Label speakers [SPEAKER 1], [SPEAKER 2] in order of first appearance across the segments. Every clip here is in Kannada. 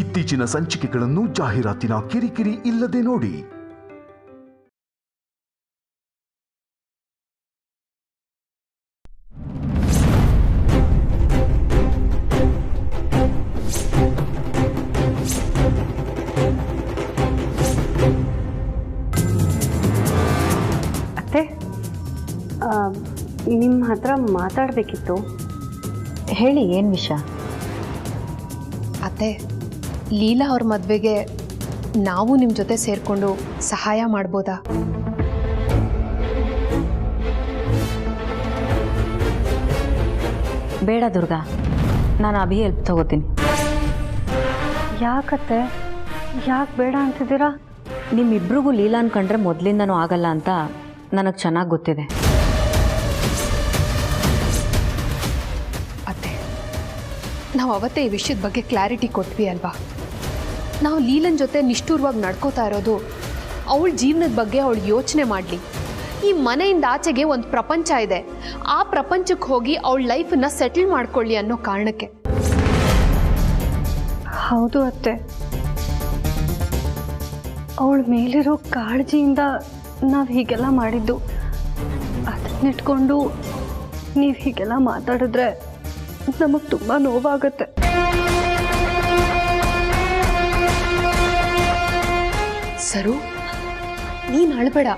[SPEAKER 1] ಇತ್ತೀಚಿನ ಸಂಚಿಕೆಗಳನ್ನು ಜಾಹೀರಾತಿನ ಕಿರಿಕಿರಿ ಇಲ್ಲದೆ ನೋಡಿ.
[SPEAKER 2] ಅತ್ತೆ, ನಿಮ್ಮ ಹತ್ರ ಮಾತಾಡಬೇಕಿತ್ತು.
[SPEAKER 3] ಹೇಳಿ, ಏನು ವಿಷಯ?
[SPEAKER 4] ಅತ್ತೆ, ಲೀಲಾ ಅವ್ರ ಮದುವೆಗೆ ನಾವು ನಿಮ್ಮ ಜೊತೆ ಸೇರಿಕೊಂಡು ಸಹಾಯ ಮಾಡ್ಬೋದಾ?
[SPEAKER 3] ಬೇಡ ದುರ್ಗಾ, ನಾನು ಅಭಿ ಹೆಲ್ಪ್ ತಗೋತೀನಿ.
[SPEAKER 2] ಯಾಕತ್ತೆ, ಯಾಕೆ ಬೇಡ ಅಂತಿದ್ದೀರಾ?
[SPEAKER 3] ನಿಮ್ಮಿಬ್ರಿಗೂ ಲೀಲಾ ಅನ್ಕೊಂಡ್ರೆ ಮೊದಲಿಂದನೂ ಆಗಲ್ಲ ಅಂತ ನನಗೆ ಚೆನ್ನಾಗಿ ಗೊತ್ತಿದೆ.
[SPEAKER 4] ಅತ್ತೆ, ನಾವು ಅವತ್ತೇ ಈ ವಿಷಯದ ಬಗ್ಗೆ ಕ್ಲಾರಿಟಿ ಕೊಟ್ವಿ ಅಲ್ವಾ? ನಾವು ಲೀಲನ್ ಜೊತೆ ನಿಷ್ಠೂರವಾಗಿ ನಡ್ಕೋತಾ ಇರೋದು ಅವಳ ಜೀವನದ ಬಗ್ಗೆ ಅವಳು ಯೋಚನೆ ಮಾಡಲಿ. ಈ ಮನೆಯಿಂದ ಆಚೆಗೆ ಒಂದು ಪ್ರಪಂಚ ಇದೆ, ಆ ಪ್ರಪಂಚಕ್ಕೆ ಹೋಗಿ ಅವಳ ಲೈಫನ್ನು ಸೆಟಲ್ ಮಾಡ್ಕೊಳ್ಳಿ ಅನ್ನೋ ಕಾರಣಕ್ಕೆ.
[SPEAKER 2] ಹೌದು ಅತ್ತೆ, ಅವಳ ಮೇಲಿರೋ ಕಾಳಜಿಯಿಂದ ನಾವು ಹೀಗೆಲ್ಲ ಮಾಡಿದ್ದು. ಅದನ್ನಿಟ್ಕೊಂಡು ನೀವು ಹೀಗೆಲ್ಲ ಮಾತಾಡಿದ್ರೆ ನಮಗೆ ತುಂಬ ನೋವಾಗುತ್ತೆ.
[SPEAKER 4] ಸರು, ನೀನು ಅಳಬೇಡ.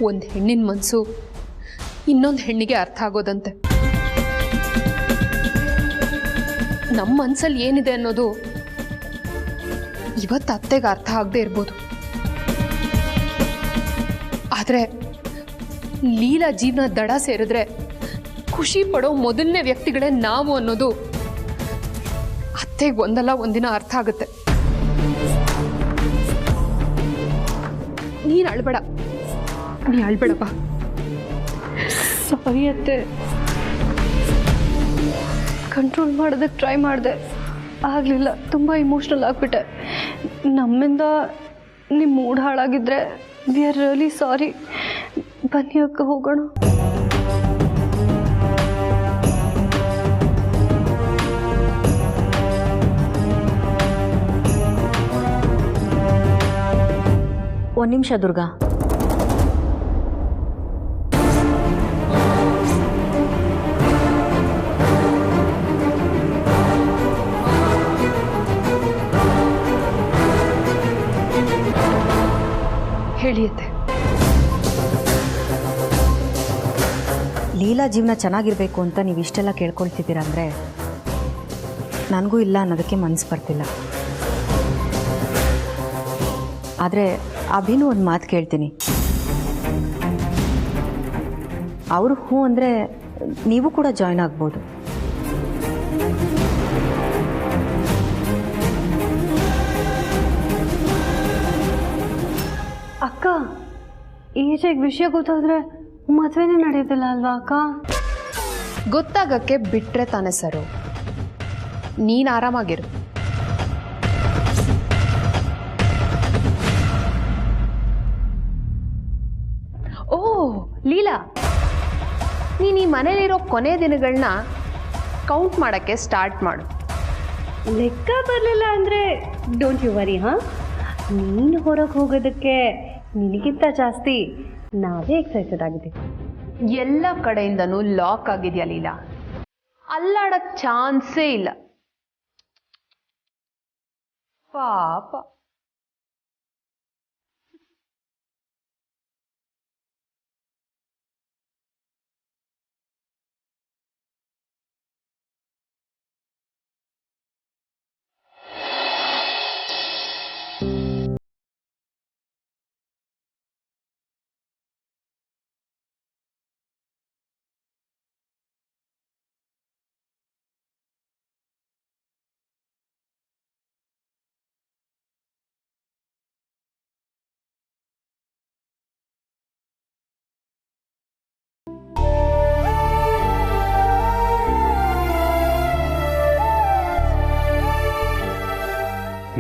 [SPEAKER 4] ಒಂದು ಹೆಣ್ಣಿನ ಮನಸ್ಸು ಇನ್ನೊಂದು ಹೆಣ್ಣಿಗೆ ಅರ್ಥ ಆಗೋದಂತೆ. ನಮ್ಮ ಮನಸ್ಸಲ್ಲಿ ಏನಿದೆ ಅನ್ನೋದು ಇವತ್ತು ಅತ್ತೆಗೆ ಅರ್ಥ ಆಗದೆ ಇರ್ಬೋದು, ಆದರೆ ಲೀಲಾ ಜೀವನ ದಡ ಸೇರಿದ್ರೆ ಖುಷಿ ಪಡೋ ಮೊದಲನೇ ವ್ಯಕ್ತಿಗಳೇ ನಾವು ಅನ್ನೋದು ಅತ್ತೆಗೆ ಒಂದಲ್ಲ ಒಂದಿನ ಅರ್ಥ ಆಗುತ್ತೆ. ನೀನು ಅಳ್ಬೇಡ, ನೀ ಅಳ್ಬೇಡಪ್ಪ.
[SPEAKER 2] ಸಾರಿ ಅತ್ತೆ, ಕಂಟ್ರೋಲ್ ಮಾಡೋದಕ್ಕೆ ಟ್ರೈ ಮಾಡಿದೆ, ಆಗಲಿಲ್ಲ. ತುಂಬ ಇಮೋಷ್ನಲ್ ಆಗಿಬಿಟ್ಟೆ. ನಮ್ಮಿಂದ ನಿಮ್ಮ ಮೂಡ್ ಹಾಳಾಗಿದ್ದರೆ ವಿ ಆರ್ ರಿಯಲಿ ಸಾರಿ. ಬನ್ನಿ ಅಕ್ಕ, ಹೋಗೋಣ.
[SPEAKER 3] ಒಂದು ನಿಮಿಷ ದುರ್ಗಾ.
[SPEAKER 4] ಹೇಳಿಯತ್ತೆ,
[SPEAKER 3] ಲೀಲಾ ಜೀವನ ಚೆನ್ನಾಗಿರಬೇಕು ಅಂತ ನೀವು ಇಷ್ಟೆಲ್ಲ ಕೇಳ್ಕೊಳ್ತಿದ್ದೀರ ಅಂದರೆ ನನಗೂ ಇಲ್ಲ ಅನ್ನೋದಕ್ಕೆ ಮನಸ್ಸು ಬರ್ತಿಲ್ಲ. ಆದರೆ ಅಭಿನೂ ಒಂದು ಮಾತು ಕೇಳ್ತೀನಿ. ಅವರು ಹ್ಞೂ ಅಂದರೆ ನೀವು ಕೂಡ ಜಾಯ್ನ್ ಆಗ್ಬೋದು.
[SPEAKER 2] ಅಕ್ಕ, ಈಜೆಗೆ ವಿಷಯ ಗೊತ್ತಾದರೆ ಮದುವೆನೇ ನಡೆಯೋದಿಲ್ಲ ಅಲ್ವಾ ಅಕ್ಕ?
[SPEAKER 4] ಗೊತ್ತಾಗಕ್ಕೆ ಬಿಟ್ರೆ ತಾನೆ ಸರು. ನೀನು ಆರಾಮಾಗಿರು. ಓ ಲೀಲಾ, ನೀನು ಈ ಮನೇಲಿರೋ ಕೊನೆ ದಿನಗಳನ್ನ ಕೌಂಟ್ ಮಾಡೋಕ್ಕೆ ಸ್ಟಾರ್ಟ್ ಮಾಡು.
[SPEAKER 2] ಲೆಕ್ಕ ಬರಲಿಲ್ಲ ಅಂದರೆ ಡೋಂಟ್ ಯು ವರಿ. ಹಾಂ, ನೀನು ಹೊರಗೆ ಹೋಗೋದಕ್ಕೆ ನಿನಗಿಂತ ಜಾಸ್ತಿ ನಾವೇ ಎಕ್ಸೈಟೆಡ್ ಆಗಿದ್ದೀವಿ.
[SPEAKER 4] ಎಲ್ಲ ಕಡೆಯಿಂದನೂ ಲಾಕ್ ಆಗಿದೆಯಾ ಲೀಲಾ? ಅಲ್ಲಾಡಕ್ಕೆ ಚಾನ್ಸೇ ಇಲ್ಲ. ಪಾಪ.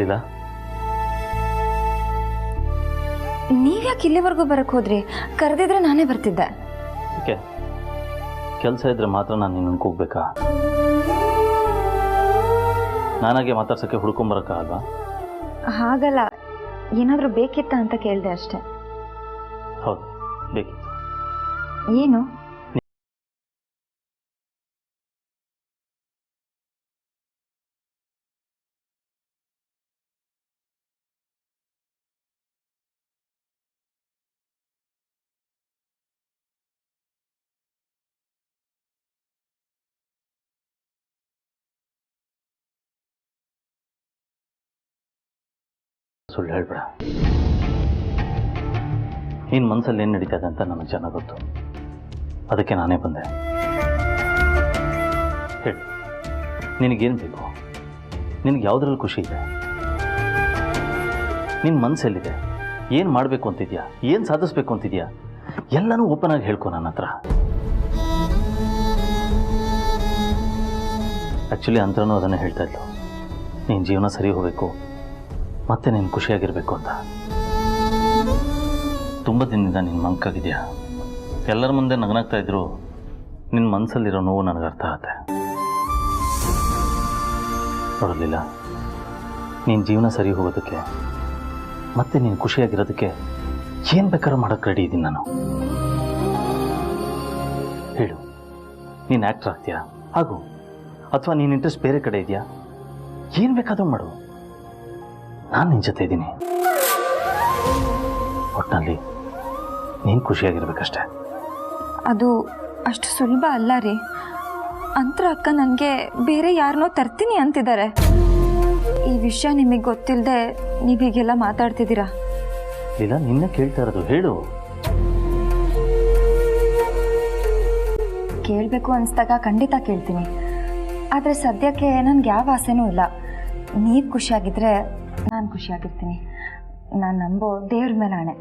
[SPEAKER 5] ಲೀಲಾ,
[SPEAKER 6] ನೀವ್ಯಾಕೆ ಇಲ್ಲಿವರೆಗೂ ಬರಕ್ಕೆ ಹೋದ್ರಿ? ಕರೆದಿದ್ರೆ ನಾನೇ ಬರ್ತಿದ್ದೆ.
[SPEAKER 5] ಓಕೆ, ಕೆಲಸ ಇದ್ರೆ ಮಾತ್ರ ನಾನು ನಿನ್ನನ್ನು ಕೂಗಬೇಕಾ? ನಾನಾಗೆ ಮಾತಾಡ್ಸೋಕ್ಕೆ ಹುಡ್ಕೊಂಬರೋಕ್ಕಾಗಲ್ವಾ?
[SPEAKER 6] ಹಾಗಲ್ಲ, ಏನಾದರೂ ಬೇಕಿತ್ತ ಅಂತ ಕೇಳಿದೆ ಅಷ್ಟೆ.
[SPEAKER 5] ಹೌದು, ಬೇಕಿತ್ತು.
[SPEAKER 6] ಏನು?
[SPEAKER 5] ಸುಳ್ಳು ಹೇಳ್ಬೇಡ. ನಿನ್ನ ಮನಸ್ಸಲ್ಲಿ ಏನು ನಡೀತದೆ ಅಂತ ನನಗೆ ಚೆನ್ನಾಗಿ ಗೊತ್ತು. ಅದಕ್ಕೆ ನಾನೇ ಬಂದೆ. ಹೇಳು, ನಿನಗೇನು ಬೇಕು? ನಿನಗೆ ಯಾವುದ್ರಲ್ಲಿ ಖುಷಿ ಇದೆ? ನಿನ್ನ ಮನಸ್ಸೆಲ್ಲಿದೆ? ಏನು ಮಾಡಬೇಕು ಅಂತಿದ್ಯಾ? ಏನು ಸಾಧಿಸ್ಬೇಕು ಅಂತಿದ್ಯಾ? ಎಲ್ಲನೂ ಓಪನ್ ಆಗಿ ಹೇಳ್ಕೊ ನನ್ನ ಹತ್ರ. ಆ್ಯಕ್ಚುಲಿ ಅಂತನೂ ಅದನ್ನೇ ಹೇಳ್ತಾ ಇದ್ಲು, ನಿನ್ನ ಜೀವನ ಸರಿ ಹೋಗಬೇಕು, ಮತ್ತೆ ನೀನು ಖುಷಿಯಾಗಿರಬೇಕು ಅಂತ. ತುಂಬ ದಿನದಿಂದ ನೀನು ಮಂಕಾಗಿದೆಯಾ. ಎಲ್ಲರ ಮುಂದೆ ನಗನಾಗ್ತಾ ಇದ್ರು ನಿನ್ನ ಮನಸ್ಸಲ್ಲಿರೋ ನೋವು ನನಗೆ ಅರ್ಥ ಆಗುತ್ತೆ. ನೋಡಲಿಲ್ಲ, ನಿನ್ನ ಜೀವನ ಸರಿ ಹೋಗೋದಕ್ಕೆ ಮತ್ತೆ ನೀನು ಖುಷಿಯಾಗಿರೋದಕ್ಕೆ ಏನು ಬೇಕಾದ್ರೂ ಮಾಡೋಕ್ಕೆ ರೆಡಿ ಇದ್ದೀನಿ ನಾನು. ಹೇಳು, ನೀನು ಆ್ಯಕ್ಟರ್ ಆಗ್ತೀಯಾ ಹಾಗೂ, ಅಥವಾ ನೀನು ಇಂಟ್ರೆಸ್ಟ್ ಬೇರೆ ಕಡೆ ಇದೆಯಾ? ಏನು ಬೇಕಾದರೂ ಮಾಡು, ನಾನು ನಿನ್ನ ಜೊತೆ ಇದ್ದೀನಿ. ಒಟ್ಟಿನಲ್ಲಿ ನೀನು ಖುಷಿಯಾಗಿರ್ಬೇಕಷ್ಟೆ.
[SPEAKER 6] ಅದು ಅಷ್ಟು ಸುಲಭ ಅಲ್ಲ ರೀ. ಅಂತರ ಅಕ್ಕ ನನಗೆ ಬೇರೆ ಯಾರನ್ನೋ ತರ್ತೀನಿ ಅಂತಿದ್ದಾರೆ. ಈ ವಿಷಯ ನಿಮಗೆ ಗೊತ್ತಿಲ್ಲದೆ ನೀವೀಗೆಲ್ಲ ಮಾತಾಡ್ತಿದ್ದೀರಾ.
[SPEAKER 5] ಇಲ್ಲ, ನಿನ್ನೆ ಕೇಳ್ತಾ ಇರೋದು. ಹೇಳು.
[SPEAKER 6] ಕೇಳಬೇಕು ಅನಿಸ್ದಾಗ ಖಂಡಿತ ಕೇಳ್ತೀನಿ. ಆದರೆ ಸದ್ಯಕ್ಕೆ ನನಗೆ ಯಾವ ಆಸೆನೂ ಇಲ್ಲ. ನೀವು ಖುಷಿಯಾಗಿದ್ದರೆ ನಾನು ಖುಷಿಯಾಗಿರ್ತೀನಿ. ನಾನು ನಂಬೋ ದೇವ್ರ ಮೇಲೆ ಆಣೆ.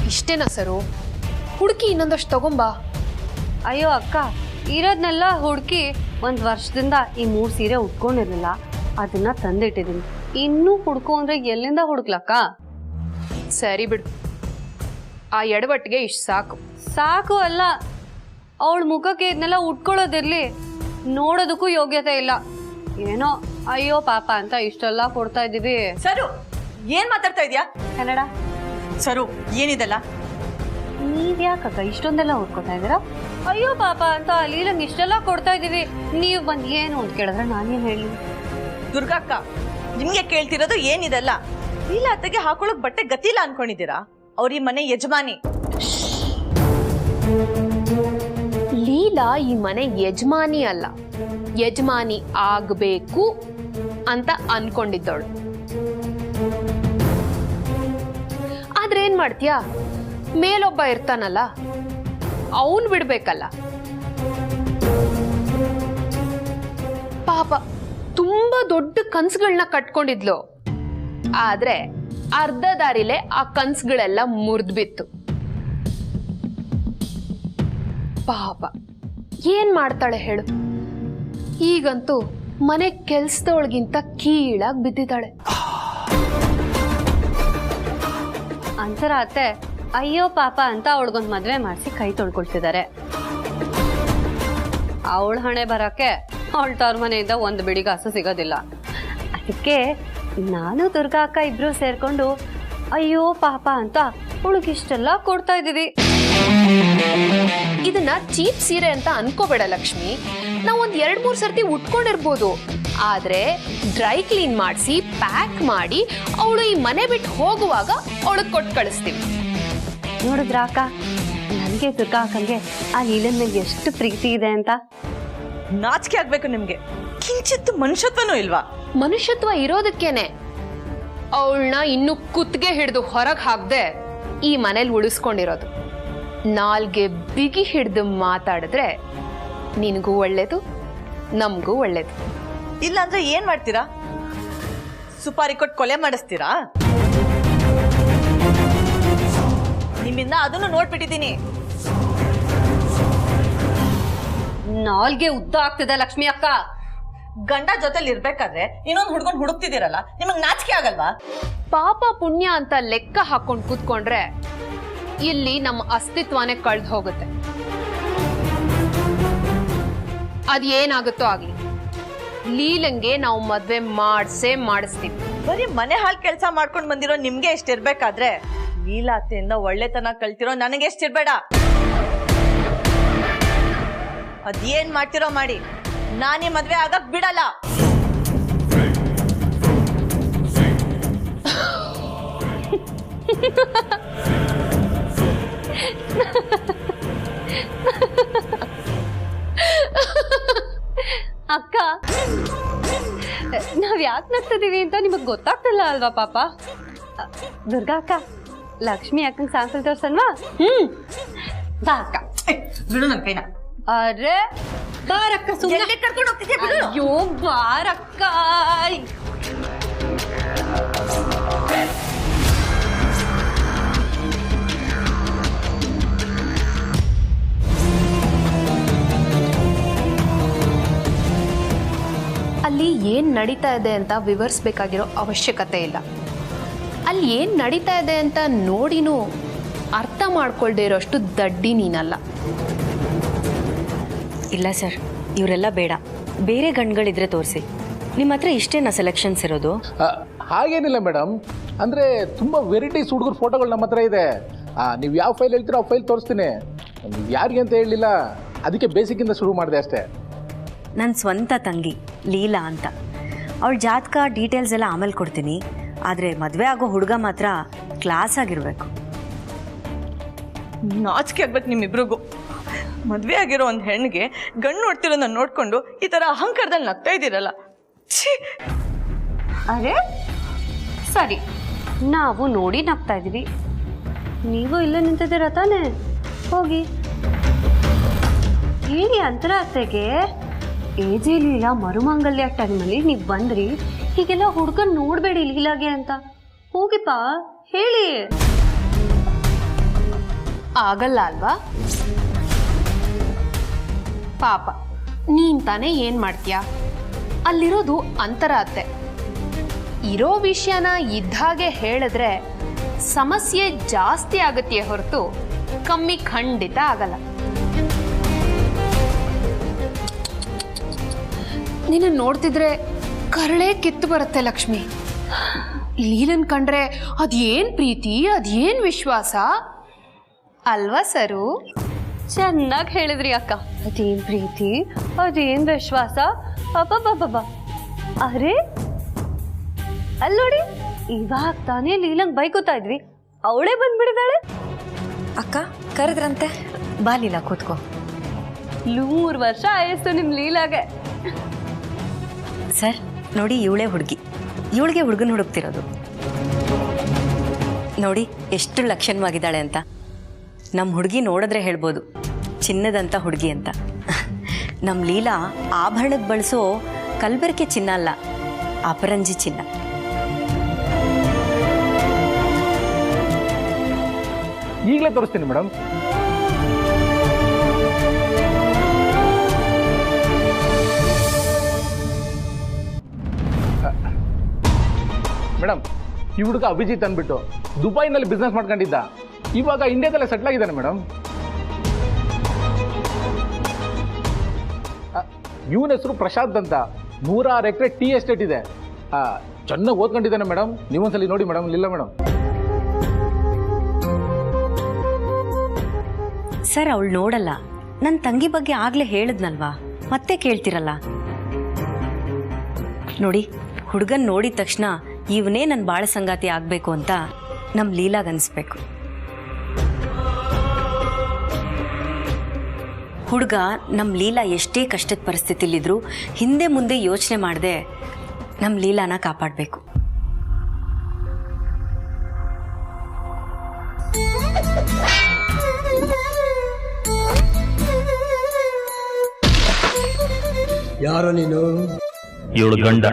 [SPEAKER 4] ಇಷ್ಟೇನಾ ಸರು? ಹುಡುಕಿ ಇನ್ನೊಂದಷ್ಟು ತಗೊಂಬಾ.
[SPEAKER 2] ಅಯ್ಯೋ ಅಕ್ಕ, ಇರೋದನ್ನೆಲ್ಲ ಹುಡುಕಿ ಒಂದು ವರ್ಷದಿಂದ ಈ 3 ಸೀರೆ ಉಟ್ಕೊಂಡಿರಲಿಲ್ಲ, ಅದನ್ನ ತಂದಿಟ್ಟಿದ್ದೀನಿ. ಇನ್ನೂ ಹುಡ್ಕೋ ಅಂದ್ರೆ ಎಲ್ಲಿಂದ ಹುಡುಕ್ಲಕ್ಕ?
[SPEAKER 4] ಸರಿ ಬಿಡು, ಆ ಎಡವಟ್ಟಿಗೆ ಇಷ್ಟು ಸಾಕು.
[SPEAKER 2] ಸಾಕು ಅಲ್ಲ, ಅವಳ ಮುಖಕ್ಕೆ ಇದನ್ನೆಲ್ಲ ಉಟ್ಕೊಳ್ಳೋದಿರ್ಲಿ, ನೋಡೋದಕ್ಕೂ ಯೋಗ್ಯತೆ ಇಲ್ಲ. ಏನೋ ಅಯ್ಯೋ ಪಾಪ ಅಂತ ಇಷ್ಟೆಲ್ಲ ಕೊಡ್ತಾ ಇದ್ದೀವಿ.
[SPEAKER 7] ಸರು, ಏನ್ ಮಾತಾಡ್ತಾ ಇದೀಯಾ?
[SPEAKER 2] ಕನ್ನಡ.
[SPEAKER 7] ಸರು, ಏನಿದೆಲ್ಲ?
[SPEAKER 2] ನೀವ್ಯಾಕಕ್ಕ ಇಷ್ಟೊಂದೆಲ್ಲ ಉಟ್ಕೊತಾ ಇದ್ದೀರಾ? ಅಯ್ಯೋ ಪಾಪ ಅಂತ ಲೀಲಂಗ್ ಇಷ್ಟೆಲ್ಲ ಕೊಡ್ತಾ ಇದೀವಿ, ನೀವು ಬಂದು ಏನು ಅಂತ ಕೇಳಿದ್ರೆ ನಾನೇನು ಹೇಳಿ?
[SPEAKER 7] ದುರ್ಗಕ್ಕ, ನಿಮ್ಗೆ ಕೇಳ್ತಿರೋದು ಏನಿದೆಲ್ಲ? ಲೀಲಾ ಅತ್ತೆಗೆ ಹಾಕೊಳ್ಳೋಕ್ ಬಟ್ಟೆ ಗತಿಲ್ಲ ಅನ್ಕೊಂಡಿದ್ದೀರಾ? ಅವ್ರ ಈ ಮನೆ ಯಜಮಾನಿ.
[SPEAKER 4] ಲೀಲಾ ಈ ಮನೆ ಯಜಮಾನಿ ಅಲ್ಲ, ಯಜಮಾನಿ ಆಗ್ಬೇಕು ಅಂತ ಅನ್ಕೊಂಡಿದ್ದವಳು. ಆದ್ರೆ ಏನ್ ಮಾಡ್ತೀಯಾ, ಮೇಲೊಬ್ಬ ಇರ್ತಾನಲ್ಲ, ಅವನ್ ಬಿಡ್ಬೇಕಲ್ಲ. ಪಾಪ ತುಂಬಾ ದೊಡ್ಡ ಕನ್ಸುಗಳನ್ನ ಕಟ್ಕೊಂಡಿದ್ಲು, ಆದ್ರೆ ಅರ್ಧ ದಾರಿಲೇ ಆ ಕನ್ಸುಗಳೆಲ್ಲ ಮುರಿದ್ಬಿತ್ತು. ಪಾಪ ಏನ್ ಮಾಡ್ತಾಳೆ ಹೇಳು? ಈಗಂತೂ ಮನೆ ಕೆಲ್ಸದೊಳಗಿಂತ ಕೀಳಾಗಿ ಬಿದ್ದಿದ್ದಾಳೆ.
[SPEAKER 2] ಅಂತರ ಅತ್ತೆ ಅಯ್ಯೋ ಪಾಪ ಅಂತ ಅವಳಿಗೊಂದು ಮದುವೆ ಮಾಡಿಸಿ ಕೈ ತೊಳ್ಕೊಳ್ತಿದ್ದಾರೆ. ಅವಳ ಹಣೆ ಬರೋಕ್ಕೆ ಅವಳ ತವ್ರ ಮನೆಯಿಂದ ಒಂದು ಬಿಡಿಗಾಸು ಸಿಗೋದಿಲ್ಲ. ಅದಕ್ಕೆ ನಾನು ದುರ್ಗಾ ಅಕ್ಕ ಇಬ್ರು ಸೇರ್ಕೊಂಡು ಅಯ್ಯೋ ಪಾಪ ಅಂತ ಅವಳಿಗಿಷ್ಟೆಲ್ಲ ಕೊಡ್ತಾ ಇದ್ದೀವಿ.
[SPEAKER 4] ಇದನ್ನ ಚೀಪ್ ಸೀರೆ ಅಂತ ಅನ್ಕೋಬೇಡ ಲಕ್ಷ್ಮಿ. ನಾವು ಒಂದ್ 2-3 ಸರ್ತಿ ಉಟ್ಕೊಂಡಿರ್ಬೋದು, ಆದ್ರೆ ಡ್ರೈ ಕ್ಲೀನ್ ಮಾಡಿಸಿ ಪ್ಯಾಕ್ ಮಾಡಿ ಅವಳು ಈ ಮನೆ ಬಿಟ್ಟು ಹೋಗುವಾಗ ಅವಳಿಗೆ ಕೊಟ್ಟು ಕಳಿಸ್ತೀವಿ.
[SPEAKER 2] ನೋಡಿದ್ರ ಅಕ್ಕ, ನನಗೆ ದುರ್ಗಾ ಅಕ್ಕಂಗೆ ಆ ಲೀಲನ್ ಮೇಲೆ ಎಷ್ಟು ಪ್ರೀತಿ ಇದೆ ಅಂತ.
[SPEAKER 7] ನಾಚಿಕೆ ಆಗ್ಬೇಕು ನಿಮ್ಗೆ. ಕಿಂಚಿತ್ತು ಮನುಷ್ಯತ್ವನೂ ಇಲ್ವಾ?
[SPEAKER 4] ಮನುಷ್ಯತ್ವ ಇರೋದಕ್ಕೇನೆ ಅವಳನ್ನ ಇನ್ನು ಕುತ್ತಿಗೆ ಹಿಡಿದು ಹೊರಗೆ ಹಾಕ್ದೆ ಈ ಮನೇಲಿ ಉಳಿಸ್ಕೊಂಡಿರೋದು. ನಾಲ್ಗೆ ಬಿಗಿ ಹಿಡಿದು ಮಾತಾಡಿದ್ರೆ ನಿನಗೂ ಒಳ್ಳೇದು, ನಮಗೂ ಒಳ್ಳೇದು.
[SPEAKER 7] ಇಲ್ಲ ಅಂದ್ರೆ ಏನ್ ಮಾಡ್ತೀರಾ? ಸುಪಾರಿ ಕೊಟ್ಟು ಕೊಲೆ ಮಾಡಿಸ್ತೀರಾ? ನಿಮ್ಮಿಂದ ಅದನ್ನು ನೋಡ್ಬಿಟ್ಟಿದ್ದೀನಿ.
[SPEAKER 2] ನಾಲ್ಗೆ ಉದ್ದ ಆಗ್ತಿದೆ ಲಕ್ಷ್ಮಿ ಅಕ್ಕ.
[SPEAKER 7] ಗಂಡ ಜೊತೆಲಿ ಇರ್ಬೇಕಾದ್ರೆ ಇನ್ನೊಂದು ಹುಡ್ಕೊಂಡು ಹುಡುಕ್ತಿದ್ದೀರಲ್ಲ, ನಿಮಗ್ ನಾಚಿಕೆ ಆಗಲ್ವಾ?
[SPEAKER 4] ಪಾಪ ಪುಣ್ಯ ಅಂತ ಲೆಕ್ಕ ಹಾಕೊಂಡು ಕೂತ್ಕೊಂಡ್ರೆ ಇಲ್ಲಿ ನಮ್ಮ ಅಸ್ತಿತ್ವನೇ ಕಳ್ದು ಹೋಗುತ್ತೆ. ಅದೇನಾಗುತ್ತೋ ಆಗ್ಲಿ, ಲೀಲಂಗೆ ನಾವು ಮದ್ವೆ ಮಾಡಿಸ್ತೀವಿ.
[SPEAKER 7] ಬರೀ ಮನೆ ಹಾಲ್ ಕೆಲಸ ಮಾಡ್ಕೊಂಡ್ ಬಂದಿರೋ ನಿಮ್ಗೆ ಎಷ್ಟಿರ್ಬೇಕಾದ್ರೆ ಲೀಲಾತೆಯಿಂದ ಒಳ್ಳೆತನ ಕಲ್ತಿರೋ ನನಗೆ ಎಷ್ಟಿರ್ಬೇಡ. ಅದೇನ್ ಮಾಡ್ತಿರೋ ಮಾಡಿ, ನಾನೇ ಮದ್ವೆ ಆಗಕ್ ಬಿಡಲ್ಲ.
[SPEAKER 2] ಅಕ್ಕ, ನಾವ್ ಯಾಕೆ ನಗ್ತಿದೀವಿ ಅಂತ ನಿಮಗ್ ಗೊತ್ತಾಗ್ತಿಲ್ಲ ಅಲ್ವಾ ಪಾಪ? ದುರ್ಗಾ ಅಕ್ಕ, ಲಕ್ಷ್ಮಿ ಅಕ್ಕಂಗ್ ಸ್ಯಾಂಪಲ್ ತೋರ್ಸಲ್ವಾ? ಬಾ ಅಕ್ಕ.
[SPEAKER 7] ಬಿಡು ನನ್ ಕೈನ.
[SPEAKER 2] ಅರೆ ಬಾರಕ್ಕ,
[SPEAKER 7] ಎಲ್ಲಿ ಕರ್ಕೊಂಡು ಹೋಗ್ತಿದ್ಯಾ? ಬಿಡು.
[SPEAKER 2] ಅಯ್ಯೋ ಬಾರಕ್ಕ.
[SPEAKER 4] ಅಲ್ಲಿ ಏನ್ ನಡೀತಾ ಇದೆ ಅಂತ ವಿವರಿಸ್ಬೇಕಾಗಿರೋ ಅವಶ್ಯಕತೆ ಇಲ್ಲ. ಅಲ್ಲಿ ಏನ್ ನಡೀತಾ ಇದೆ ಅಂತ ನೋಡಿನೂ ಅರ್ಥ ಮಾಡ್ಕೊಳ್ದೇ ಇರೋಷ್ಟು ದಡ್ಡಿ ನೀನಲ್ಲ.
[SPEAKER 3] ಇಲ್ಲ ಸರ್, ಇವರೆಲ್ಲ ಬೇಡ, ಬೇರೆ ಗಂಡುಗಳಿದ್ರೆ ತೋರಿಸಿ. ನಿಮ್ಮ ಹತ್ರ ಇಷ್ಟೇನಾ ಸೆಲೆಕ್ಷನ್ಸ್ ಇರೋದು?
[SPEAKER 8] ಹಾಗೇನಿಲ್ಲ ಮೇಡಮ್, ಅಂದರೆ ತುಂಬ ವೆರೈಟೀಸ್ ಹುಡುಗರ ಫೋಟೋಗಳು ನಮ್ಮ ಹತ್ರ ಇದೆ. ನೀವು ಯಾವ ಫೈಲ್ ಹೇಳ್ತೀರೋ ಆ ಫೈಲ್ ತೋರಿಸ್ತೀನಿ. ನೀವು ಯಾರಿಗೆ ಅಂತ ಹೇಳಲಿಲ್ಲ, ಅದಕ್ಕೆ ಬೇಸಿಕ್ಕಿಂದ ಶುರು ಮಾಡಿದೆ ಅಷ್ಟೇ.
[SPEAKER 3] ನನ್ನ ಸ್ವಂತ ತಂಗಿ ಲೀಲಾ ಅಂತ. ಅವಳ ಜಾತಕ ಡೀಟೇಲ್ಸ್ ಎಲ್ಲ ಆಮೇಲೆ ಕೊಡ್ತೀನಿ. ಆದರೆ ಮದುವೆ ಆಗೋ ಹುಡುಗ ಮಾತ್ರ ಕ್ಲಾಸ್ ಆಗಿರಬೇಕು.
[SPEAKER 7] ನಾಚಿಕೆ ಆಗ್ಬೇಕು ನಿಮ್ಮಿಬ್ರಿಗೂ. ಮದ್ವೆ ಆಗಿರೋ ಒಂದು ಹೆಣ್ಣಿಗೆ ಗಂಡು ನೋಡ್ತಿರೋದನ್ನ ನೋಡ್ಕೊಂಡು ಈ ತರ ಅಹಂಕಾರದಲ್ಲಿ ನಗ್ತಾ ಇದ್ದೀರಲ್ಲ.
[SPEAKER 2] ಅರೆ ಸರಿ, ನಾವು ನೋಡಿ ನಗ್ತಾ ಇದೀವಿ, ನೀವು ಇಲ್ಲೇ ನಿಂತಿದ್ದೀರ ತಾನೆ? ಹೋಗಿ ಹೇಳಿ ಅಂತರ ಅತ್ತೆಗೆ, ಏಜೆ ಲೀಲಾ ಮರುಮಂಗಲ್ಯ ಟೈಮಲ್ಲಿ ನೀವು ಬಂದ್ರಿ, ಹೀಗೆಲ್ಲ ಹುಡ್ಗನ್ ನೋಡ್ಬೇಡಿ ಲೀಲಾಗೆ ಅಂತ. ಹೋಗಿಪಾ ಹೇಳಿ.
[SPEAKER 4] ಆಗಲ್ಲ ಅಲ್ವಾ? ಪಾಪ ನೀನ್ ತಾನೇ ಏನ್ ಮಾಡ್ತೀಯ? ಅಲ್ಲಿರೋದು ಅಂತರ ಅತ್ತೆ. ಇರೋ ವಿಷಯನ ಇದ್ದಾಗೆ ಹೇಳಿದ್ರೆ ಸಮಸ್ಯೆ ಜಾಸ್ತಿ ಆಗತ್ತೆ ಹೊರತು ಕಮ್ಮಿ ಖಂಡಿತ ಆಗಲ್ಲ. ನಿನ್ನ ನೋಡ್ತಿದ್ರೆ ಕರಳೆ ಕಿತ್ತು ಬರುತ್ತೆ ಲಕ್ಷ್ಮಿ. ಲೀಲನ್ ಕಂಡ್ರೆ ಅದೇನ್ ಪ್ರೀತಿ, ಅದೇನ್ ವಿಶ್ವಾಸ ಅಲ್ವಾ ಸರು?
[SPEAKER 2] ಚೆನ್ನಾಗಿ ಹೇಳಿದ್ರಿ ಅಕ್ಕ. ಅದೇನ್ ಪ್ರೀತಿ, ಅದೇನ್ ವಿಶ್ವಾಸ. ಅಬ್ಬಬ್ಬಬ್ಬ. ಅರೆ ಅಲ್ಲೋಡಿ, ಇವಾಗ ತಾನೇ ಲೀಲಂಗ್ ಬೈಕೋತಾ ಇದ್ವಿ, ಅವಳೇ ಬಂದ್ಬಿಡಿದಾಳೆ.
[SPEAKER 3] ಅಕ್ಕ ಕರೆದ್ರಂತೆ, ಬಾ ಲೀಲಾ ಕೂತ್ಕೋ.
[SPEAKER 2] 3 ವರ್ಷ ಆಯಸ್ಸು ನಿಮ್ ಲೀಲಾಗೆ.
[SPEAKER 3] ಸರ್ ನೋಡಿ, ಇವಳೇ ಹುಡುಗಿ, ಇವಳಿಗೆ ಹುಡುಗನ ಹುಡುಕ್ತಿರೋದು. ನೋಡಿ ಎಷ್ಟು ಲಕ್ಷಣವಾಗಿದ್ದಾಳೆ ಅಂತ. ನಮ್ಮ ಹುಡುಗಿ ನೋಡಿದ್ರೆ ಹೇಳ್ಬೋದು ಚಿನ್ನದಂಥ ಹುಡುಗಿ ಅಂತ. ನಮ್ಮ ಲೀಲಾ ಆಭರಣಕ್ಕೆ ಬಳಸೋ ಕಲ್ಬೆರಕೆ ಚಿನ್ನ ಅಲ್ಲ, ಅಪರಂಜಿ ಚಿನ್ನ.
[SPEAKER 8] ಈಗಲೇ ತೋರಿಸ್ತೀನಿ ಮೇಡಮ್. ಮೇಡಮ್, ಈ ಹುಡುಗ ಅಭಿಜಿತ್ ಅಂದ್ಬಿಟ್ಟು ದುಬೈನಲ್ಲಿ ಬಿಸ್ನೆಸ್ ಮಾಡ್ಕೊಂಡಿದ್ದ, ಇವಾಗ ಇಂಡಿಯಾದಲ್ಲೇ ಸೆಟ್ಲ್ ಆಗಿದ್ದಾನೆ ಮೇಡಮ್. ಇವನ ಹೆಸರು ಪ್ರಶಾಂತ್ ಅಂತ. 106 ಎಕರೆ ಟೀ ಎಸ್ಟೇಟ್ ಇದೆ. ಚೆನ್ನಾಗಿ ಓದ್ಕೊಂಡಿದ್ದಾನೆ ಮೇಡಮ್. ನೀವೊಂದ್ಸಲಿ ನೋಡಿ ಮೇಡಮ್. ಇಲ್ಲ ಮೇಡಮ್.
[SPEAKER 3] ಸರ್ ಅವಳು ನೋಡಲ್ಲ. ನನ್ನ ತಂಗಿ ಬಗ್ಗೆ ಆಗಲೇ ಹೇಳಿದ್ನಲ್ವಾ, ಮತ್ತೆ ಕೇಳ್ತಿರಲ್ಲ. ನೋಡಿ, ಹುಡುಗನ್ ನೋಡಿದ ತಕ್ಷಣ ಇವನೇ ನನ್ನ ಬಾಳ ಸಂಗಾತಿ ಆಗಬೇಕು ಅಂತ ನಮ್ಮ ಲೀಲಾಗನ್ನಿಸ್ಬೇಕು. ಹುಡುಗ ನಮ್ಮ ಲೀಲಾ ಎಷ್ಟೇ ಕಷ್ಟದ ಪರಿಸ್ಥಿತಿಲಿದ್ರು ಹಿಂದೆ ಮುಂದೆ ಯೋಚನೆ ಮಾಡದೆ ನಮ್ಮ ಲೀಲಾನ ಕಾಪಾಡಬೇಕು.
[SPEAKER 9] ಯಾರೋ ನೀನು?
[SPEAKER 5] ಇವಳು ಗಂಡ.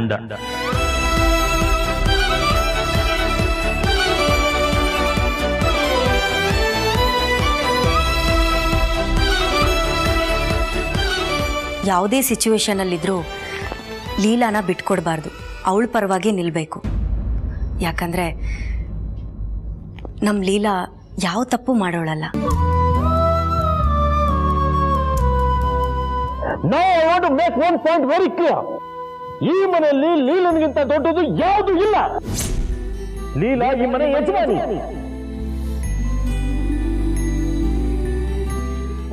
[SPEAKER 3] ಯಾವುದೇ ಸಿಚುವೇಶನಲ್ಲಿದ್ದರೂ ಲೀಲಾನ ಬಿಟ್ಕೊಡ್ಬಾರ್ದು, ಅವಳ ಪರವಾಗಿ ನಿಲ್ಲಬೇಕು. ಯಾಕಂದರೆ ನಮ್ಮ ಲೀಲಾ ಯಾವ ತಪ್ಪು ಮಾಡೋಳಲ್ಲ.
[SPEAKER 10] Now I want to make one point very clear. ಈ ಮನೆಯಲ್ಲಿ ಲೀಲನಿಗಿಂತ ದೊಡ್ಡದು ಯಾವುದು ಇಲ್ಲ. ಲೀಲಾ ಈ ಮನೆ ಯಜಮಾನಿ.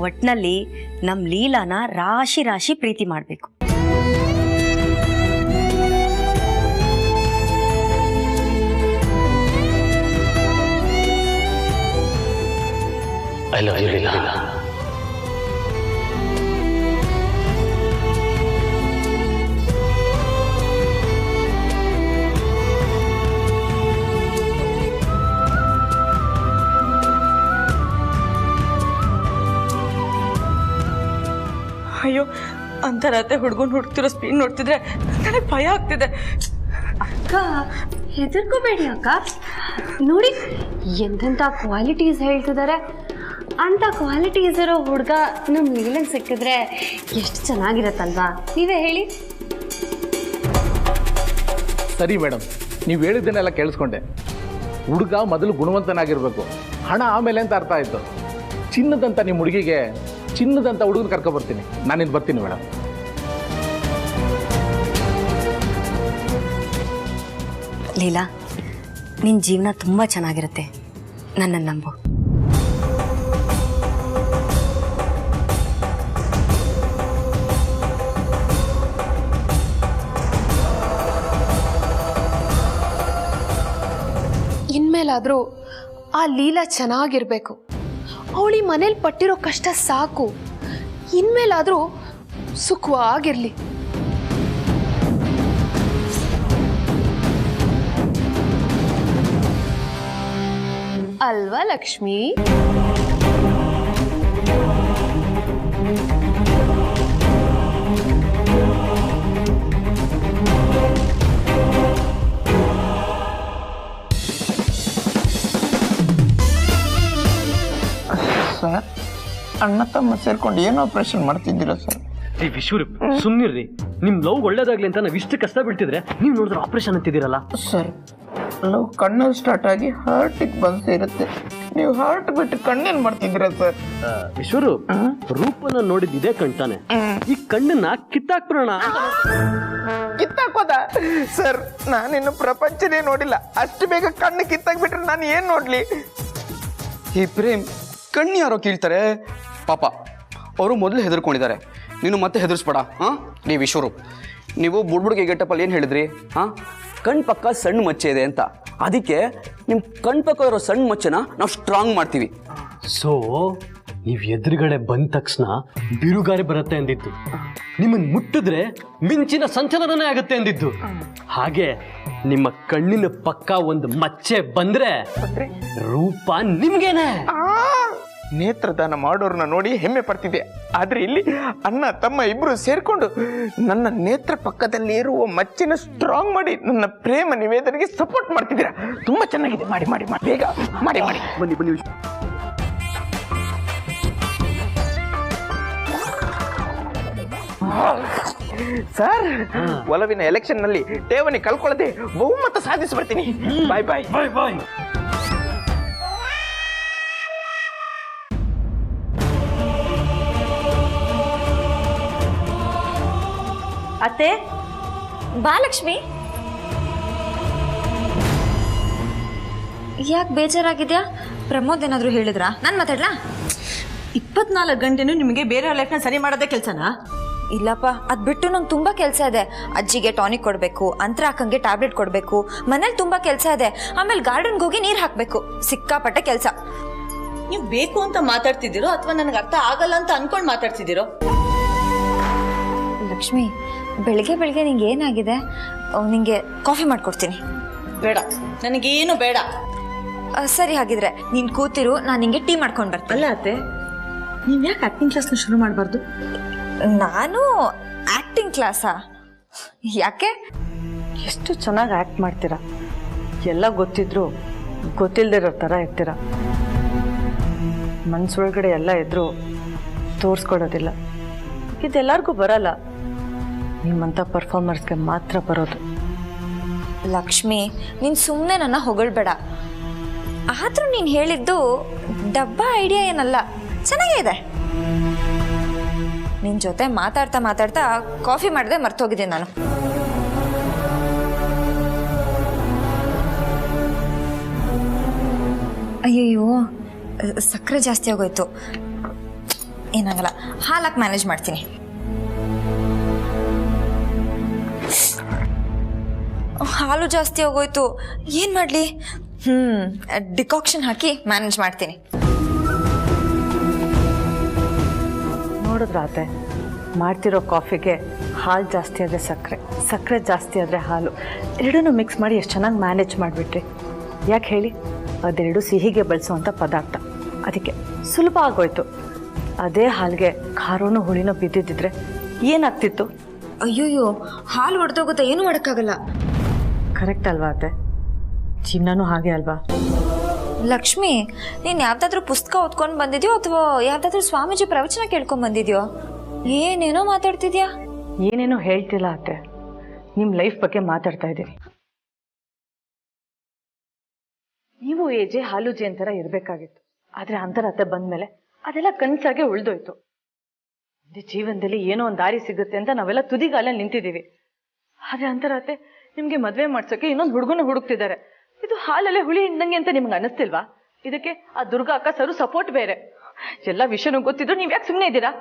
[SPEAKER 3] ಒಟ್ನಲ್ಲಿ ನಮ್ಮ ಲೀಲಾನ ರಾಶಿ ರಾಶಿ ಪ್ರೀತಿ ಮಾಡಬೇಕು.
[SPEAKER 5] I love you Leela.
[SPEAKER 7] ಅಯ್ಯೋ, ಅಂತರಾತೆ ಹುಡುಗನ್ ಹುಡುಕ್ತಿರೋ ಸ್ಪೀಡ್ ನೋಡ್ತಿದ್ರೆ ನನಗೆ ಭಯ ಆಗ್ತಿದೆ.
[SPEAKER 2] ಅಕ್ಕ ಹೆದರ್ಕೋಬೇಡಿ ಅಕ್ಕ, ನೋಡಿ ಎಂತೆಂಥ ಕ್ವಾಲಿಟೀಸ್ ಹೇಳ್ತಿದ್ದಾರೆ. ಅಂಥ ಕ್ವಾಲಿಟೀಸ್ ಇರೋ ಹುಡುಗ ನಮ್ಮ ಲೀಲಂಗೆ ಸಿಕ್ಕಿದ್ರೆ ಎಷ್ಟು ಚೆನ್ನಾಗಿರತ್ತಲ್ವಾ, ನೀವೇ ಹೇಳಿ.
[SPEAKER 8] ಸರಿ ಮೇಡಮ್, ನೀವು ಹೇಳಿದ್ದನ್ನೆಲ್ಲ ಕೇಳಿಸ್ಕೊಂಡೆ. ಹುಡುಗ ಮೊದಲು ಗುಣವಂತನಾಗಿರ್ಬೇಕು, ಹಣ ಆಮೇಲೆ ಅಂತ ಅರ್ಥ ಆಯಿತು. ಚಿನ್ನದಂತ ನಿಮ್ಮ ಹುಡುಗಿಗೆ ಚಿನ್ನದಂತ ಹುಡುಗನ ಕರ್ಕೊಬರ್ತೀನಿ. ನಾನಿನ್ನು ಬರ್ತೀನಿ ಮೇಡಮ್.
[SPEAKER 3] ಲೀಲಾ, ನಿನ್ನ ಜೀವನ ತುಂಬ ಚೆನ್ನಾಗಿರುತ್ತೆ, ನನ್ನನ್ನು ನಂಬು.
[SPEAKER 4] ಇನ್ಮೇಲಾದರೂ ಆ ಲೀಲಾ ಚೆನ್ನಾಗಿರ್ಬೇಕು. ಅವಳಿ ಮನೇಲಿ ಪಟ್ಟಿರೋ ಕಷ್ಟ ಸಾಕು. ಇನ್ಮೇಲಾದರೂ ಸುಖವಾಗಿರ್ಲಿ. ಅಲ್ವಾ ಲಕ್ಷ್ಮಿ?
[SPEAKER 11] ಸರ್, ಅಣ್ಣ ತಮ್ಮ ಸೇರ್ಕೊಂಡು ಏನೋ ಆಪರೇಷನ್ ಮಾಡ್ತಿದ್ದೀರಾ ಸರ್?
[SPEAKER 10] ವಿಶ್ವರೂಪ್, ಸುಮ್ಮನಿರ್ರಿ. ನಿಮ್ ಲವ್ ಒಳ್ಳೇದಾಗ್ಲಿ ಅಂತ ನಾವು ಇಷ್ಟು ಕಷ್ಟ ಬೀಳ್ತಿದ್ರೆ ನೀವು ನೋಡಿದ್ರೆ ಆಪರೇಷನ್ ಅಂತಿದ್ದೀರಲ್ಲ.
[SPEAKER 11] ಸರ್, ಲವ್ ಕಣ್ಣಲ್ಲಿ ಸ್ಟಾರ್ಟ್ ಆಗಿ ಹಾರ್ಟಿಗೆ ಬಂದು ಸೇರುತ್ತೆ. ನೀವು ಹಾರ್ಟ್ ಬಿಟ್ಟು ಕಣ್ಣೇನ್ ಮಾಡ್ತಿದ್ದೀರಾ ಸರ್?
[SPEAKER 10] ವಿಶ್ವರೂಪ್, ರೂಪನ ನೋಡಿದ ಇದೇ ಕಣ್ತಾನೆ, ಈ ಕಣ್ಣನ್ನ ಕಿತ್ತಾಕ್ಬಿಡೋಣ.
[SPEAKER 11] ಕಿತ್ತಾಕೋದ? ಸರ್, ನಾನಿನ್ನು ಪ್ರಪಂಚನೇ ನೋಡಿಲ್ಲ. ಅಷ್ಟು ಬೇಗ ಕಣ್ಣು ಕಿತ್ತಾಕ್ಬಿಟ್ರೆ ನಾನು ಏನ್ ನೋಡ್ಲಿ?
[SPEAKER 12] ಈ ಪ್ರೇಮ್ ಕಣ್ಣು ಯಾರೋ ಕೀಳ್ತಾರೆ ಪಾಪ. ಅವರು ಮೊದಲು ಹೆದರ್ಕೊಂಡಿದ್ದಾರೆ, ನೀನು ಮತ್ತೆ ಹೆದರ್ಸ್ಬೇಡ. ಹಾಂ, ನೀವು ವಿಶ್ವರೂಪ್, ನೀವು ಬುಡ್ಬುಡ್ಗೆ ಗೆಟಪ್ಪಲ್ಲಿ ಏನು ಹೇಳಿದ್ರಿ? ಹಾಂ, ಕಣ್ಣು ಪಕ್ಕ ಸಣ್ಣ ಮಚ್ಚೆ ಇದೆ ಅಂತ. ಅದಕ್ಕೆ ನಿಮ್ಮ ಕಣ್ಣು ಪಕ್ಕ ಇರೋ ಸಣ್ಣ ಮಚ್ಚೆನ ನಾವು ಸ್ಟ್ರಾಂಗ್ ಮಾಡ್ತೀವಿ.
[SPEAKER 10] ಸೊ ನೀವು ಎದುರುಗಡೆ ಬಂದ ತಕ್ಷಣ ಬಿರುಗಾರಿ ಬರುತ್ತೆ ಅಂದಿದ್ದು, ನಿಮ್ಮನ್ನು ಮುಟ್ಟಿದ್ರೆ ಮಿಂಚಿನ ಸಂಚಲನನೇ ಆಗುತ್ತೆ ಅಂದಿದ್ದು. ಹಾಗೆ ನಿಮ್ಮ ಕಣ್ಣಿನ ಪಕ್ಕ ಒಂದು ಮಚ್ಚೆ ಬಂದ್ರೆ ರೂಪ ನಿಮ್ಗೇನೆ.
[SPEAKER 11] ನೇತ್ರದಾನ ಮಾಡೋರ್ನ ನೋಡಿ ಹೆಮ್ಮೆ ಪಡ್ತಿದ್ದೆ. ಆದ್ರೆ ಇಲ್ಲಿ ಅಣ್ಣ ತಮ್ಮ ಇಬ್ರು ಸೇರ್ಕೊಂಡು ನನ್ನ ನೇತ್ರ ಪಕ್ಕದಲ್ಲಿ ಇರುವ ಮಚ್ಚೆನ ಸ್ಟ್ರಾಂಗ್ ಮಾಡಿ ನನ್ನ ಪ್ರೇಮ ನಿವೇದನೆಗೆ ಸಪೋರ್ಟ್ ಮಾಡ್ತಿದ್ದೀರಾ. ತುಂಬಾ ಚೆನ್ನಾಗಿದೆ. ಮಾಡಿ ಮಾಡಿ ಮಾಡಿ, ಬೇಗ ಮಾಡಿ ಮಾಡಿ.
[SPEAKER 10] ಬನ್ನಿ ಬನ್ನಿ.
[SPEAKER 11] ಸರ್, ಒಲವಿನ ಎಲೆಕ್ಷನ್ ನಲ್ಲಿ ಠೇವಣಿ ಕಳ್ಕೊಳ್ಳದೆ ಬಹುಮತ ಸಾಧಿಸಿ ಬರ್ತೀನಿ. ಬಾಯ್ ಬಾಯ್ ಬಾಯ್ ಬಾಯ್.
[SPEAKER 7] ಅತ್ತೆ,
[SPEAKER 6] ಬಾ ಲಕ್ಷ್ಮಿ. ಯಾಕೆ ಬೇಜಾರಾಗಿದ್ಯಾ? ಪ್ರಮೋದ್ ಏನಾದರೂ ಹೇಳಿದ್ರಾ? ನಾನು ಮಾತಾಡ್ಲಾ?
[SPEAKER 7] 24 ಗಂಟೆನೂ ನಿಮಗೆ ಬೇರೆ ಲೈಫ್ನ ಸರಿ ಮಾಡೋದೇ ಕೆಲಸನಾ?
[SPEAKER 6] ಇಲ್ಲಪ್ಪ, ಅದು ಬಿಟ್ಟು ನಂಗೆ ತುಂಬ ಕೆಲಸ ಇದೆ. ಅಜ್ಜಿಗೆ ಟಾನಿಕ್ ಕೊಡಬೇಕು, ಅಂತರ ಅಕ್ಕಂಗೆ ಟ್ಯಾಬ್ಲೆಟ್ ಕೊಡಬೇಕು, ಮನೇಲಿ ತುಂಬ ಕೆಲಸ ಇದೆ. ಆಮೇಲೆ ಗಾರ್ಡನ್ಗೆ ಹೋಗಿ ನೀರು ಹಾಕಬೇಕು. ಸಿಕ್ಕಾಪಟ್ಟೆ ಕೆಲಸ.
[SPEAKER 7] ನೀವು ಬೇಕು ಅಂತ ಮಾತಾಡ್ತಿದ್ದೀರೋ ಅಥವಾ ನನಗೆ ಅರ್ಥ ಆಗಲ್ಲ ಅಂತ ಅನ್ಕೊಂಡು ಮಾತಾಡ್ತಿದ್ದೀರೋ?
[SPEAKER 6] ಲಕ್ಷ್ಮಿ, ಬೆಳಿಗ್ಗೆ ಬೆಳಿಗ್ಗೆ ನಿಂಗೆ ಏನಾಗಿದೆ? ನಿಂಗೆ ಕಾಫಿ ಮಾಡಿಕೊಡ್ತೀನಿ.
[SPEAKER 7] ಬೇಡ, ನನಗೇನು ಬೇಡ.
[SPEAKER 6] ಸರಿ, ಹಾಗಿದ್ರೆ ನೀನು ಕೂತಿರು, ನಾನು ನಿಂಗೆ ಟೀ ಮಾಡ್ಕೊಂಡು ಬರ್ತೀನಿ.
[SPEAKER 7] ಅಲ್ಲ ಅತ್ತೆ, ನೀವು ಯಾಕೆ ಆಕ್ಟಿಂಗ್ ಕ್ಲಾಸ್ನ ಶುರು ಮಾಡಬಾರ್ದು?
[SPEAKER 6] ನಾನು ಆಕ್ಟಿಂಗ್ ಕ್ಲಾಸಾ? ಯಾಕೆ?
[SPEAKER 7] ಎಷ್ಟು ಚೆನ್ನಾಗಿ ಆ್ಯಕ್ಟ್ ಮಾಡ್ತೀರಾ. ಎಲ್ಲ ಗೊತ್ತಿದ್ರು ಗೊತ್ತಿಲ್ಲದಿರೋ ಥರ ಇರ್ತೀರ. ಮನಸ್ಸೊಳಗಡೆ ಎಲ್ಲ ಇದ್ರೂ ತೋರಿಸ್ಕೊಡೋದಿಲ್ಲ. ಇದೆಲ್ಲರಿಗೂ ಬರಲ್ಲ, ನಿಮ್ಮಂಥ ಪರ್ಫಾರ್ಮರ್ಸ್ಗೆ ಮಾತ್ರ ಬರೋದು.
[SPEAKER 6] ಲಕ್ಷ್ಮಿ, ನೀನು ಸುಮ್ಮನೆ ನನ್ನ ಹೊಗಳ್ಬೇಡ. ಆದರೂ ನೀನು ಹೇಳಿದ್ದು ಡಬ್ಬ ಐಡಿಯಾ ಏನಲ್ಲ, ಚೆನ್ನಾಗೇ ಇದೆ. ನಿನ್ನ ಜೊತೆ ಮಾತಾಡ್ತಾ ಮಾತಾಡ್ತಾ ಕಾಫಿ ಮಾಡದೆ ಮರ್ತೋಗಿದ್ದೀನಿ ನಾನು. ಅಯ್ಯಯ್ಯೋ, ಸಕ್ಕರೆ ಜಾಸ್ತಿ ಆಗೋಯ್ತು. ಏನಾಗಲ್ಲ, ಹಾಲಾಕಿ ಮ್ಯಾನೇಜ್ ಮಾಡ್ತೀನಿ. ಹಾಲು ಜಾಸ್ತಿ ಆಗೋಯ್ತು, ಏನು ಮಾಡಲಿ? ಡಿಕಾಕ್ಷನ್ ಹಾಕಿ ಮ್ಯಾನೇಜ್ ಮಾಡ್ತೀನಿ.
[SPEAKER 7] ನೋಡಿದ್ರಾತೆ, ಮಾಡ್ತಿರೋ ಕಾಫಿಗೆ ಹಾಲು ಜಾಸ್ತಿ ಆದರೆ ಸಕ್ಕರೆ, ಸಕ್ಕರೆ ಜಾಸ್ತಿ ಆದರೆ ಹಾಲು, ಎರಡನ್ನೂ ಮಿಕ್ಸ್ ಮಾಡಿ ಎಷ್ಟು ಚೆನ್ನಾಗಿ ಮ್ಯಾನೇಜ್ ಮಾಡಿಬಿಟ್ರಿ. ಯಾಕೆ ಹೇಳಿ, ಅದೆರಡು ಸಿಹಿಗೆ ಬಳಸುವಂಥ ಪದಾರ್ಥ, ಅದಕ್ಕೆ ಸುಲಭ ಆಗೋಯ್ತು. ಅದೇ ಹಾಲಿಗೆ ಖಾರನೂ ಹುಳಿನೂ ಬಿದ್ದಿದ್ದಿದ್ರೆ ಏನಾಗ್ತಿತ್ತು?
[SPEAKER 6] ಅಯ್ಯೋಯ್ಯೋ, ಹಾಲು ಹೊಡೆದೋಗುತ್ತೆ, ಏನು ಮಾಡೋಕ್ಕಾಗಲ್ಲ.
[SPEAKER 7] ಕರೆಕ್ಟ್ ಅಲ್ವಾ ಅತ್ತೆ? ಜೀವನನೂ ಹಾಗೆ ಅಲ್ವಾ?
[SPEAKER 6] ಲಕ್ಷ್ಮಿ, ನೀನು ಯಾವ್ದಾದ್ರೂ ಪುಸ್ತಕ ಓದ್ಕೊಂಡು ಬಂದಿದ್ಯೋ ಅಥವಾ ಯಾವ್ದಾದ್ರೂ ಸ್ವಾಮೀಜಿ ಪ್ರವಚನ ಕೇಳ್ಕೊಂಡು ಬಂದಿದ್ಯೋ? ಏನೇನೋ ಮಾತಾಡ್ತಿದ್ಯಾ.
[SPEAKER 7] ಏನೇನೋ ಹೇಳ್ತಿಲ್ಲ ಅತ್ತೆ, ನಿಮ್ಮ ಲೈಫ್ ಬಗ್ಗೆ ಮಾತಾಡ್ತಾ ಇದ್ದೀರಿ. ನೀವು ಏಜೆ ಹಾಲುಜಿ ಅಂತರ ಇರಬೇಕಾಗಿತ್ತು, ಆದರೆ ಅಂತರತೆ ಬಂದ್ಮೇಲೆ ಅದೆಲ್ಲ ಕನ್ಸಾಗೆ ಉಳ್ದೋಯ್ತು. ಜೀವನದಲ್ಲಿ ಏನೋ ಒಂದು ದಾರಿ ಸಿಗುತ್ತೆ ಅಂತ ನಾವೆಲ್ಲ ತುದಿಗಾಲಲ್ಲಿ ನಿಂತಿದ್ದೀವಿ. ಆದರೆ ಅಂತರತೆ ನಿಮ್ಗೆ ಮದ್ವೆ ಮಾಡ್ಸೋಕೆ ಇನ್ನೊಂದು ಹುಡುಗನ ಹುಡುಕ್ತಿದ್ದಾರೆ. ಇದು ಹಾಲಲ್ಲೇ ಹುಳಿ ಹಿಂಡಂಗೆ ಅಂತ ನಿಮ್ಗೆ ಅನ್ನಿಸ್ತಿಲ್ವಾ? ಇದಕ್ಕೆ ಆ ದುರ್ಗಾ ಅಕ್ಕ ಸರು ಸಪೋರ್ಟ್ ಬೇರೆ. ಎಲ್ಲ ವಿಷಯನೂ ಗೊತ್ತಿದ್ರು ನೀವ್ ಯಾಕೆ ಸುಮ್ಮನೆ ಇದ್ದೀರಾ?